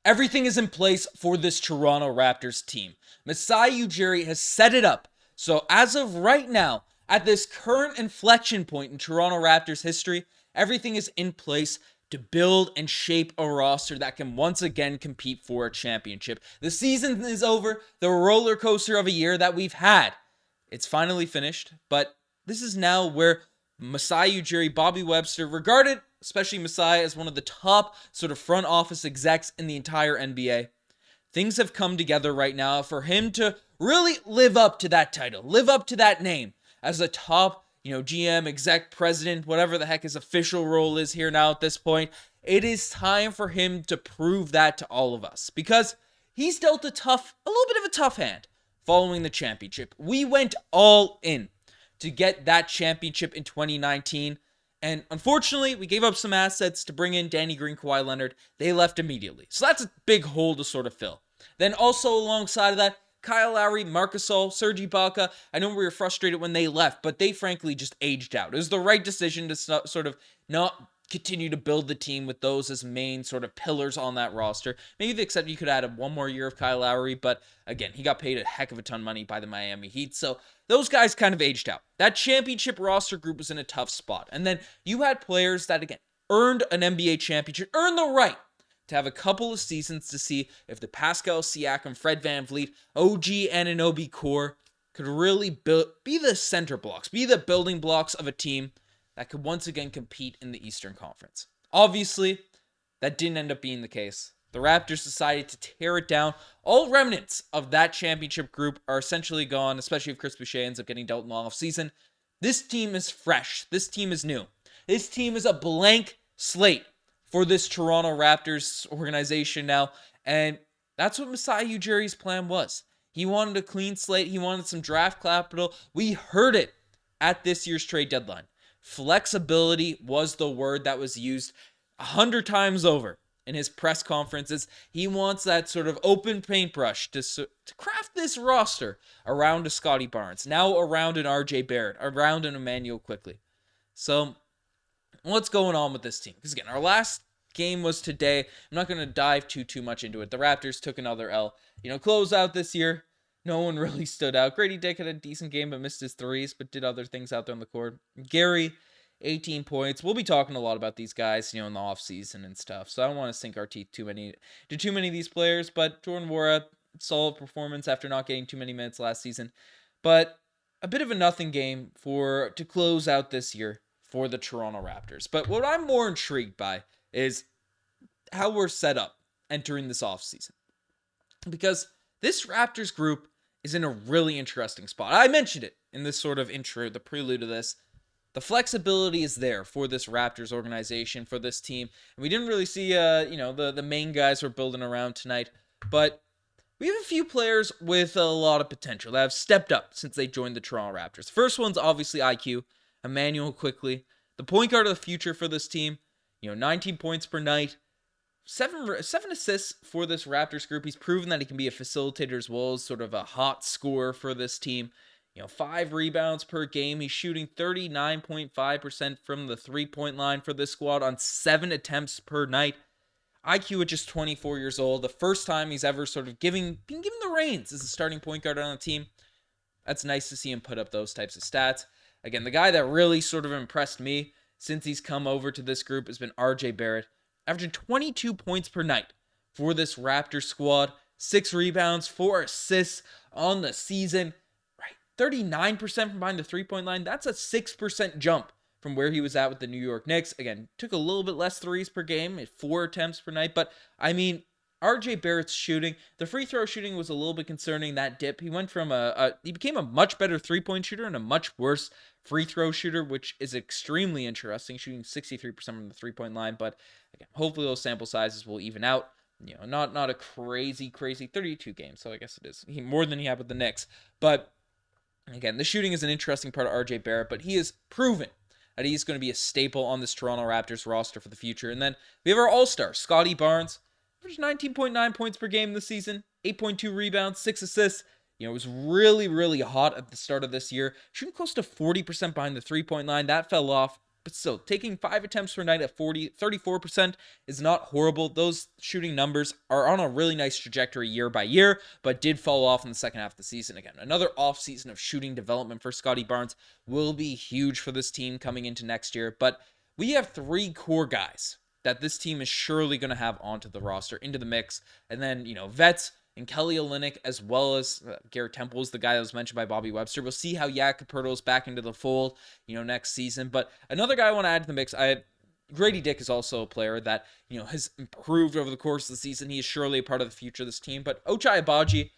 Everything is in place for this Toronto Raptors team. Masai Ujiri has set it up. So as of right now, at this current inflection point in Toronto Raptors history, everything is in place to build and shape a roster that can once again compete for a championship. The season is over. The roller coaster of a year that we've had, it's finally finished. But this is now where Masai Ujiri, Bobby Webster, regarded, especially Masai, as one of the top sort of front office execs in the entire NBA. Things have come together right now for him to really live up to that title, live up to that name as a top, GM, exec, president, whatever the heck his official role is here now at this point. It is time for him to prove that to all of us because he's dealt a little bit of a tough hand following the championship. We went all in to get that championship in 2019. And unfortunately, we gave up some assets to bring in Danny Green, Kawhi Leonard. They left immediately. So that's a big hole to sort of fill. Then also alongside of that, Kyle Lowry, Marc Gasol, Serge Ibaka. I know we were frustrated when they left, but they frankly just aged out. It was the right decision to sort of not continue to build the team with those as main sort of pillars on that roster. Maybe except you could add one more year of Kyle Lowry, but again, he got paid a heck of a ton of money by the Miami Heat, so those guys kind of aged out. That championship roster group was in a tough spot. And then you had players that, again, earned an NBA championship, earned the right to have a couple of seasons to see if the Pascal Siakam, Fred VanVleet, OG Anunoby core could really be the center blocks, be the building blocks of a team that could once again compete in the Eastern Conference. Obviously, that didn't end up being the case. The Raptors decided to tear it down. All remnants of that championship group are essentially gone, especially if Chris Boucher ends up getting dealt in the offseason. This team is fresh. This team is new. This team is a blank slate for this Toronto Raptors organization now, and that's what Masai Ujiri's plan was. He wanted a clean slate. He wanted some draft capital. We heard it at this year's trade deadline. Flexibility was the word that was used 100 times over in his press conferences. He wants that sort of open paintbrush to craft this roster around a Scotty Barnes, now around an RJ Barrett, around an Emmanuel Quickley. So what's going on with this team? Because again, our last game was today. I'm not going to dive too much into it. The Raptors took another L. Close out this year. No one really stood out. Grady Dick had a decent game but missed his threes, but did other things out there on the court. Gary, 18 points. We'll be talking a lot about these guys, in the offseason and stuff. So I don't want to sink our teeth too many of these players, but Jordan Nwora, solid performance after not getting too many minutes last season. But a bit of a nothing game to close out this year for the Toronto Raptors. But what I'm more intrigued by is how we're set up entering this offseason. Because this Raptors group is in a really interesting spot. I mentioned it in this sort of intro, the prelude to this. The flexibility is there for this Raptors organization, for this team. And we didn't really see, the main guys we're building around tonight. But we have a few players with a lot of potential that have stepped up since they joined the Toronto Raptors. First one's obviously IQ, Emmanuel Quickley. The point guard of the future for this team. 19 points per night. Seven assists for this Raptors group. He's proven that he can be a facilitator as well as sort of a hot scorer for this team. 5 rebounds per game. He's shooting 39.5% from the three-point line for this squad on 7 attempts per night. IQ at just 24 years old. The first time he's ever sort of been given the reins as a starting point guard on the team. That's nice to see him put up those types of stats. Again, the guy that really sort of impressed me since he's come over to this group has been RJ Barrett. Averaging 22 points per night for this Raptors squad. 6 rebounds, 4 assists on the season. Right, 39% from behind the three-point line. That's a 6% jump from where he was at with the New York Knicks. Again, took a little bit less threes per game at 4 attempts per night. But, RJ Barrett's shooting, the free throw shooting was a little bit concerning, that dip. He went from he became a much better three-point shooter and a much worse free throw shooter, which is extremely interesting, shooting 63% from the three-point line. But again, hopefully those sample sizes will even out. Not a crazy 32 games, so I guess it is more than he had with the Knicks. But again, the shooting is an interesting part of RJ Barrett, but he has proven that he's going to be a staple on this Toronto Raptors roster for the future. And then we have our all-star, Scotty Barnes. Averaged 19.9 points per game this season, 8.2 rebounds, 6 assists. It was really, really hot at the start of this year. Shooting close to 40% behind the three-point line. That fell off But still, taking 5 attempts per night at 34% is not horrible. Those shooting numbers are on a really nice trajectory year by year, but did fall off in the second half of the season. Again, another offseason of shooting development for Scottie Barnes will be huge for this team coming into next year. But we have 3 core guys that this team is surely going to have onto the roster, into the mix. And then, vets and Kelly Olynyk, as well as Garrett Temple is the guy that was mentioned by Bobby Webster. We'll see how Jakob Poeltl's back into the fold, next season. But another guy I want to add to the mix, Grady Dick is also a player that, has improved over the course of the season. He is surely a part of the future of this team. But Ochai Agbaji,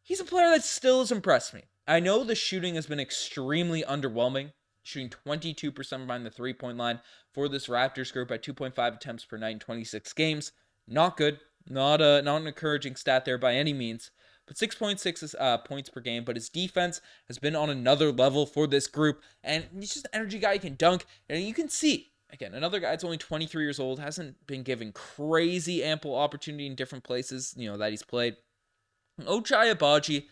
he's a player that still has impressed me. I know the shooting has been extremely underwhelming, shooting 22% behind the three-point line for this Raptors group at 2.5 attempts per night in 26 games. Not good. Not an encouraging stat there by any means, but 6.6 points per game. But his defense has been on another level for this group, and he's just an energy guy. He can dunk, and you can see, again, another guy that's only 23 years old, hasn't been given crazy ample opportunity in different places, that he's played. Ochai Agbaji,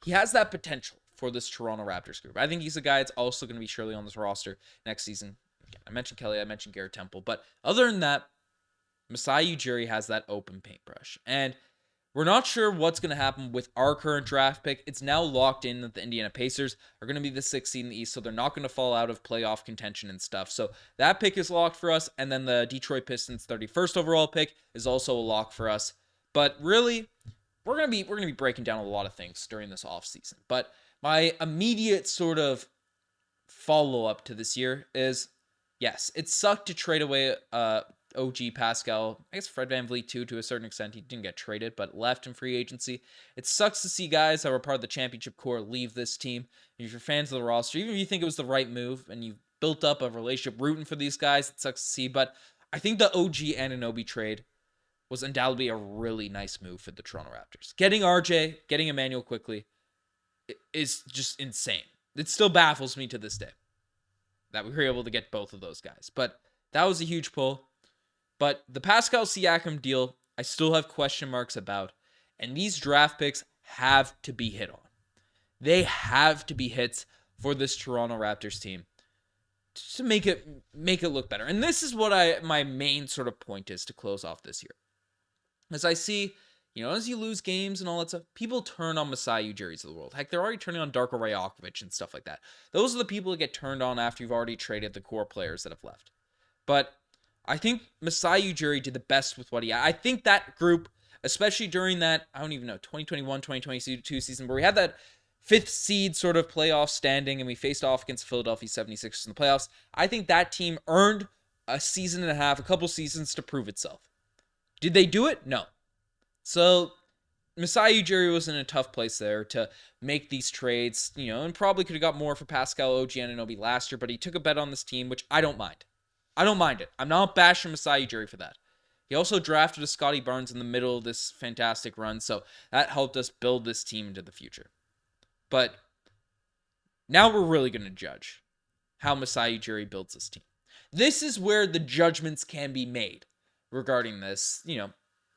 he has that potential for this Toronto Raptors group. I think he's a guy that's also going to be surely on this roster next season. Again, I mentioned Kelly, I mentioned Garrett Temple, but other than that, Masai Ujiri has that open paintbrush. And we're not sure what's going to happen with our current draft pick. It's now locked in that the Indiana Pacers are going to be the 6th seed in the East, so they're not going to fall out of playoff contention and stuff. So that pick is locked for us. And then the Detroit Pistons 31st overall pick is also a lock for us. But really, we're going to be breaking down a lot of things during this offseason. But my immediate sort of follow-up to this year is, yes, it sucked to trade away OG Pascal, I guess Fred VanVleet too, to a certain extent. He didn't get traded, but left in free agency. It sucks to see guys that were part of the championship core leave this team. If you're fans of the roster, even if you think it was the right move and you've built up a relationship rooting for these guys, it sucks to see. But I think the OG Anunoby trade was undoubtedly a really nice move for the Toronto Raptors. Getting RJ, getting Emmanuel quickly is just insane. It still baffles me to this day that we were able to get both of those guys. But that was a huge pull. But the Pascal Siakam deal, I still have question marks about. And these draft picks have to be hit on. They have to be hits for this Toronto Raptors team to make it look better. And this is what my main sort of point is to close off this year. As I see, as you lose games and all that stuff, people turn on Masai Ujiri's of the world. Heck, they're already turning on Darko Rajakovic and stuff like that. Those are the people that get turned on after you've already traded the core players that have left. But I think Masai Ujiri did the best with what he had. I think that group, especially during that, 2021, 2022 season, where we had that 5th seed sort of playoff standing and we faced off against the Philadelphia 76ers in the playoffs, I think that team earned a season and a half, a couple seasons to prove itself. Did they do it? No. So Masai Ujiri was in a tough place there to make these trades, and probably could have got more for Pascal OG Anunoby last year, but he took a bet on this team, which I don't mind. I don't mind it. I'm not bashing Masai Ujiri for that. He also drafted a Scottie Barnes in the middle of this fantastic run, so that helped us build this team into the future. But now we're really going to judge how Masai Ujiri builds this team. This is where the judgments can be made regarding this,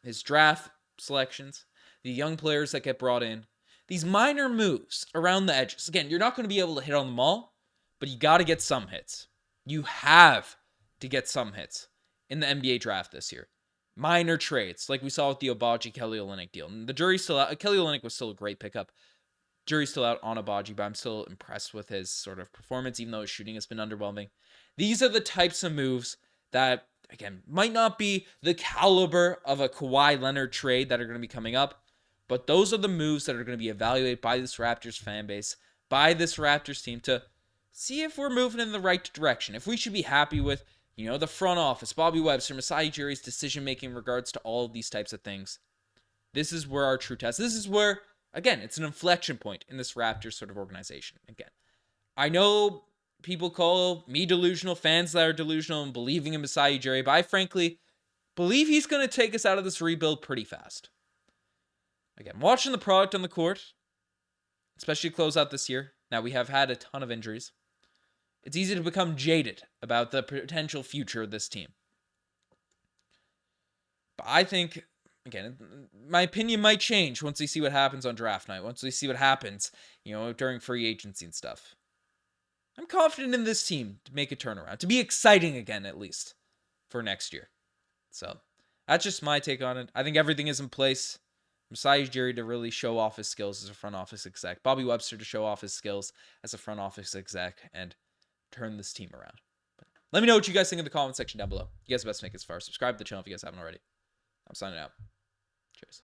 his draft selections, the young players that get brought in, these minor moves around the edges. Again, you're not going to be able to hit on them all, but you got to get some hits. You have to get some hits in the NBA draft this year. Minor trades, like we saw with the Agbaji Kelly Olynyk deal. And the jury's still out. Kelly Olynyk was still a great pickup. Jury's still out on Agbaji, but I'm still impressed with his sort of performance, even though his shooting has been underwhelming. These are the types of moves that, again, might not be the caliber of a Kawhi Leonard trade that are going to be coming up, but those are the moves that are going to be evaluated by this Raptors fan base, by this Raptors team, to see if we're moving in the right direction. If we should be happy with, the front office, Bobby Webster, Masai Ujiri's decision-making in regards to all of these types of things. This is where our true test. This is where, again, it's an inflection point in this Raptors sort of organization. Again, I know people call me delusional, fans that are delusional and believing in Masai Ujiri, but I frankly believe he's going to take us out of this rebuild pretty fast. Again, watching the product on the court, especially close out this year. Now, we have had a ton of injuries. It's easy to become jaded about the potential future of this team. But I think, again, my opinion might change once we see what happens on draft night, once we see what happens, during free agency and stuff. I'm confident in this team to make a turnaround, to be exciting again, at least for next year. So that's just my take on it. I think everything is in place. Masai Ujiri to really show off his skills as a front office exec. Bobby Webster to show off his skills as a front office exec and turn this team around. But let me know what you guys think in the comment section down below. You guys best make it as far. Subscribe to the channel if you guys haven't already. I'm signing out. Cheers.